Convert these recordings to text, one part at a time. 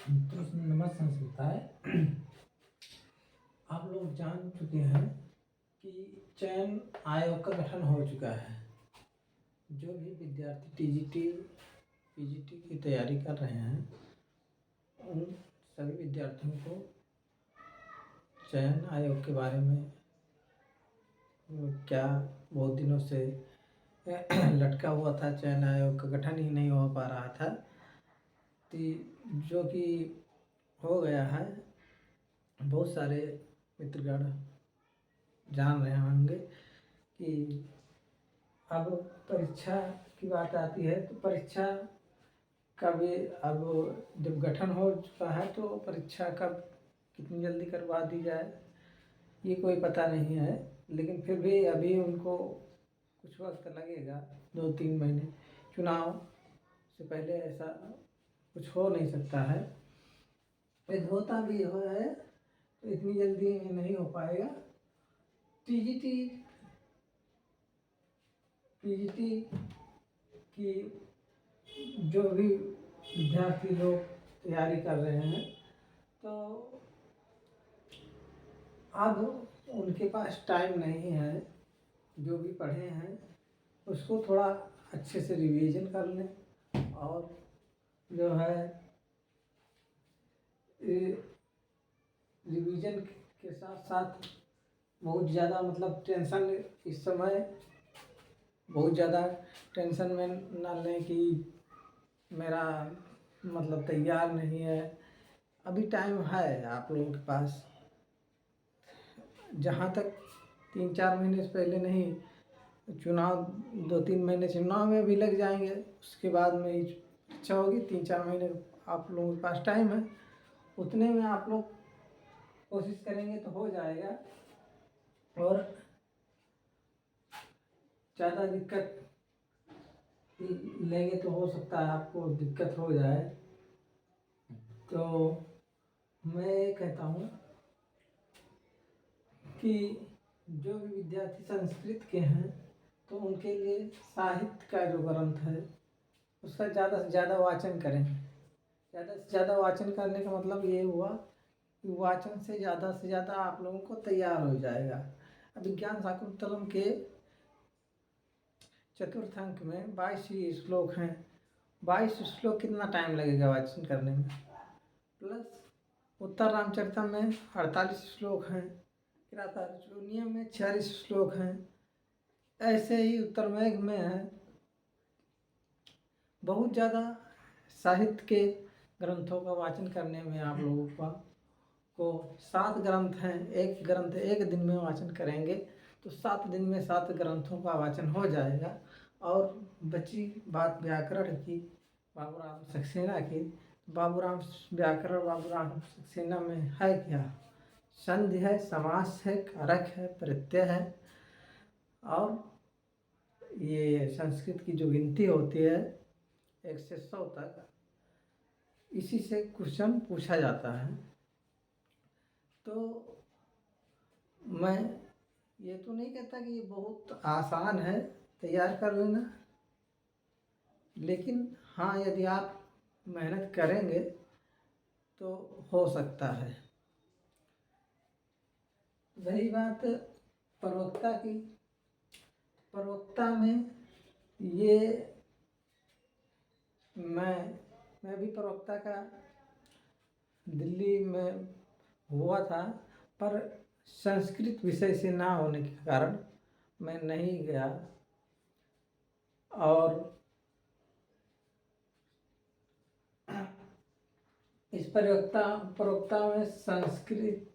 तो नमस्कार संस्कृताय। आप लोग जान चुके हैं कि चयन आयोग का गठन हो चुका है। जो भी विद्यार्थी टीजीटी पीजीटी की तैयारी कर रहे हैं उन सभी विद्यार्थियों को चयन आयोग के बारे में क्या बहुत दिनों से लटका हुआ था। चयन आयोग का गठन ही नहीं हो पा रहा था, तो जो कि हो गया है। बहुत सारे मित्रगण जान रहे होंगे कि अब परीक्षा की बात आती है तो परीक्षा का भी अब जब गठन हो चुका है तो परीक्षा कब कितनी जल्दी करवा दी जाए ये कोई पता नहीं है। लेकिन फिर भी अभी उनको कुछ वक्त लगेगा, 2-3 महीने। चुनाव से पहले ऐसा कुछ हो नहीं सकता है। यदि होता भी है तो इतनी जल्दी नहीं हो पाएगा। टीजीटी पीजीटी की जो भी विद्यार्थी लोग तैयारी कर रहे हैं तो अब उनके पास टाइम नहीं है। जो भी पढ़े हैं उसको थोड़ा अच्छे से रिवीजन कर लें और जो है रिवीजन के साथ साथ बहुत ज़्यादा मतलब टेंशन इस समय बहुत ज़्यादा टेंशन में ना लें कि मेरा मतलब तैयार नहीं है। अभी टाइम है आप लोगों के पास। जहाँ तक 3-4 महीने से पहले नहीं, चुनाव 2-3 महीने चुनाव में भी लग जाएंगे, उसके बाद में ही इच्छा होगी। 3-4 महीने आप लोगों के पास टाइम है, उतने में आप लोग कोशिश करेंगे तो हो जाएगा। और ज़्यादा दिक्कत लेंगे तो हो सकता है आपको दिक्कत हो जाए। तो मैं ये कहता हूँ कि जो भी विद्यार्थी संस्कृत के हैं तो उनके लिए साहित्य का जो ग्रंथ है उसका ज़्यादा से ज़्यादा वाचन करें। ज़्यादा से ज़्यादा वाचन करने का मतलब ये हुआ कि वाचन से ज़्यादा आप लोगों को तैयार हो जाएगा। अभिज्ञान शाकुंतलम के चतुर्थ अंक में 22 ही श्लोक हैं। 22 श्लोक कितना टाइम लगेगा वाचन करने में? प्लस उत्तर रामचरितम में 48 श्लोक हैं, किरातार्जुनीय में 46 श्लोक हैं। ऐसे ही उत्तरमेघ में है। बहुत ज़्यादा साहित्य के ग्रंथों का वाचन करने में आप लोगों को 7 ग्रंथ हैं। एक ग्रंथ एक दिन में वाचन करेंगे तो 7 दिन में 7 ग्रंथों का वाचन हो जाएगा। और बची बात व्याकरण की, बाबूराम सक्सेना की। बाबूराम व्याकरण बाबूराम सक्सेना में है क्या? संधि है, समास है, कारक है, प्रत्यय है और ये संस्कृत की जो गिनती होती है 1 से 100 तक, इसी से क्वेश्चन पूछा जाता है। तो मैं ये तो नहीं कहता कि ये बहुत आसान है, तैयार कर लेना। लेकिन हाँ, यदि आप मेहनत करेंगे तो हो सकता है। रही बात प्रवक्ता की, प्रवक्ता में ये मैं भी प्रवक्ता का दिल्ली में हुआ था, पर संस्कृत विषय से ना होने के कारण मैं नहीं गया। और इस प्रवक्ता में संस्कृत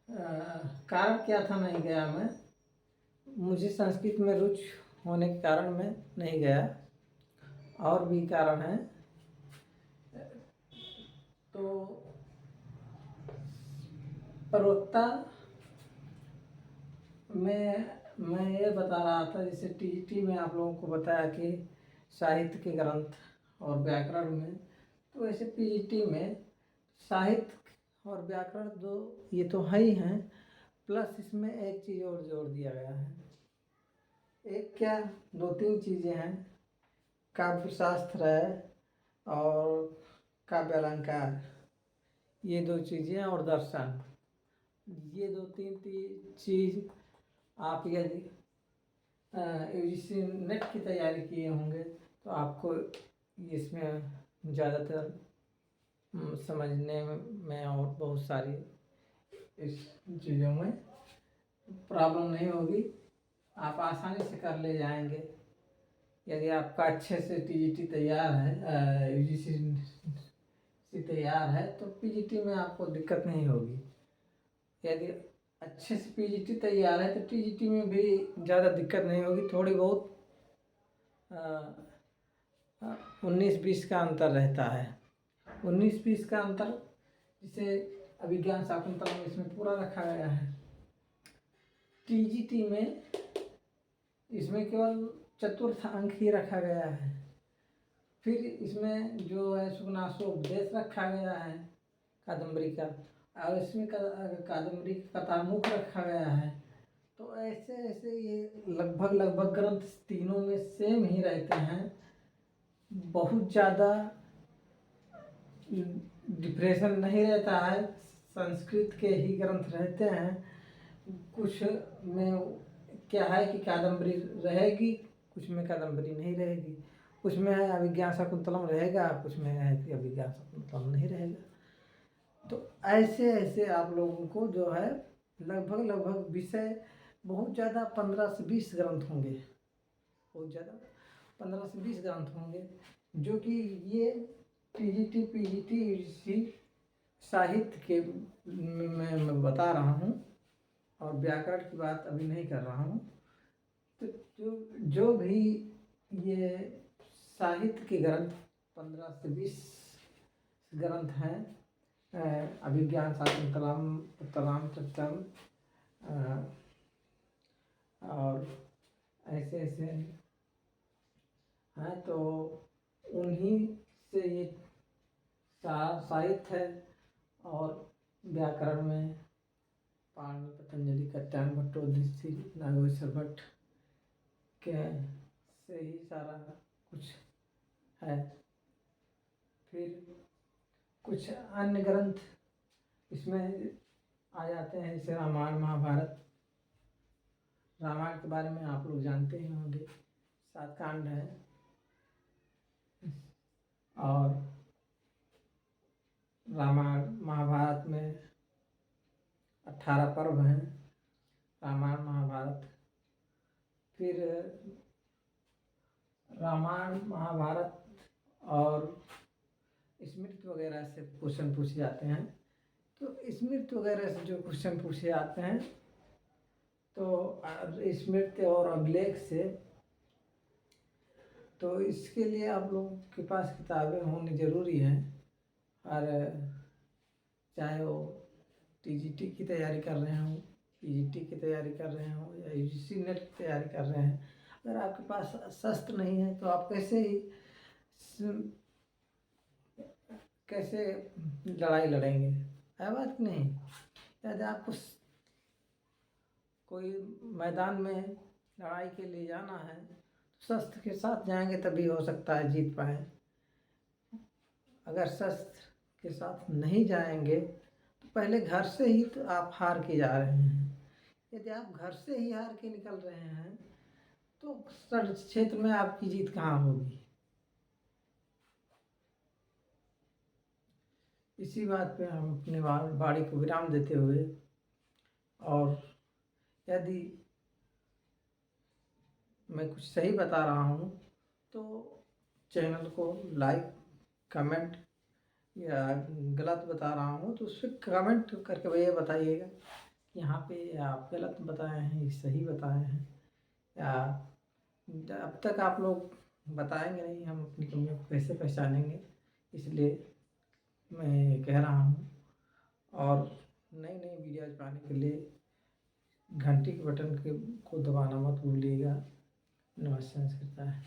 कारण क्या था नहीं गया मैं। मुझे संस्कृत में रुचि होने के कारण मैं नहीं गया, और भी कारण हैं। तो प्रवक्ता में मैं ये बता रहा था, जैसे टीजीटी में आप लोगों को बताया कि साहित्य के ग्रंथ और व्याकरण में, तो ऐसे पीजीटी में साहित्य और व्याकरण दो ये तो है ही हैं, प्लस इसमें एक चीज़ और जोड़ दिया गया है। एक क्या, 2-3 चीज़ें हैं। काव्य शास्त्र है और काव्य अलंकार। ये दो चीज़ें और दर्शन, ये दो तीन चीज़ आप यदि यूजीसी नेट की तैयारी किए होंगे तो आपको इसमें ज़्यादातर समझने में और बहुत सारी इस चीज़ों में प्रॉब्लम नहीं होगी, आप आसानी से कर ले जाएंगे। यदि आपका अच्छे से टीजीटी तैयार है, यूजीसी तैयार है, तो पीजीटी में आपको दिक्कत नहीं होगी। यदि अच्छे से पीजीटी तैयार है तो टीजीटी में भी ज़्यादा दिक्कत नहीं होगी। थोड़ी बहुत 19-20 का अंतर रहता है। 19-20 का अंतर, जिसे अभिज्ञान शाकुंतलम इसमें पूरा रखा गया है। टीजीटी में इसमें केवल चतुर्थ अंक ही रखा गया है। फिर इसमें जो है सुगनासोपदेश रखा गया है कादम्बरी का, और इसमें कादम्बरी का कथामुख रखा गया है। तो ऐसे ऐसे ये लगभग ग्रंथ तीनों में सेम ही रहते हैं। बहुत ज़्यादा डिप्रेशन नहीं रहता है। संस्कृत के ही ग्रंथ रहते हैं। कुछ में क्या है कि कादम्बरी रहेगी, कुछ में कादम्बरी नहीं रहेगी, कुछ में अभिज्ञान शाकुंतलम रहेगा, कुछ में है कि अभिज्ञान शाकुंतलम नहीं रहेगा। तो ऐसे ऐसे आप लोगों को जो है लगभग विषय बहुत ज़्यादा 15 से 20 ग्रंथ होंगे, बहुत ज़्यादा 15 से 20 ग्रंथ होंगे, जो कि ये टीजीटी पीजीटी यूजीसी साहित्य के मैं बता रहा हूँ, और व्याकरण की बात अभी नहीं कर रहा हूँ। तो जो भी ये साहित्य के ग्रंथ 15 से 20 ग्रंथ हैं, अभिज्ञान शाकुंतलम, उत्तरामचट्टम और ऐसे ऐसे हैं, तो उन्हीं से ये साहित्य है। और व्याकरण में पाणिनि, पतंजलि, कात्यायन, भट्टोदय, नागेश्वर भट्ट के से ही सारा कुछ है। फिर कुछ अन्य ग्रंथ इसमें आ जाते हैं, जैसे रामायण महाभारत। रामायण के बारे में आप लोग जानते ही होंगे, 7 कांड है और रामायण महाभारत में 18 पर्व हैं, रामायण महाभारत। फिर रामायण महाभारत और स्मृति वगैरह से क्वेश्चन पूछे जाते हैं। तो स्मृति वगैरह से जो क्वेश्चन पूछे जाते हैं, तो स्मृति और अभिलेख से, तो इसके लिए आप लोगों के पास किताबें होनी ज़रूरी है। और चाहे वो टीजीटी की तैयारी कर रहे हों, पीजीटी की तैयारी कर रहे हों, या यूजीसी नेट की तैयारी कर रहे हैं, अगर आपके पास शस्त्र नहीं है तो आप कैसे लड़ाई लड़ेंगे? है बात नहीं। यदि आपको कोई मैदान में लड़ाई के लिए जाना है तो शस्त्र के साथ जाएंगे, तभी हो सकता है जीत पाए। अगर शस्त्र के साथ नहीं जाएंगे तो पहले घर से ही तो आप हार के जा रहे हैं। यदि आप घर से ही हार के निकल रहे हैं तो क्षेत्र में आपकी जीत कहाँ होगी? इसी बात पे हम अपनी वाणी को विराम देते हुए, और यदि मैं कुछ सही बता रहा हूँ तो चैनल को लाइक, कमेंट, या गलत बता रहा हूँ तो उस पर कमेंट करके भैया बताइएगा कि यहाँ पे आप गलत बताए हैं, सही बताए हैं, या अब तक आप लोग बताएंगे नहीं, हम अपनी कमियों को कैसे पहचानेंगे? इसलिए मैं कह रहा हूँ। और नई नई वीडियोज पाने के लिए घंटी के बटन को दबाना मत भूलिएगा। नमस्कार।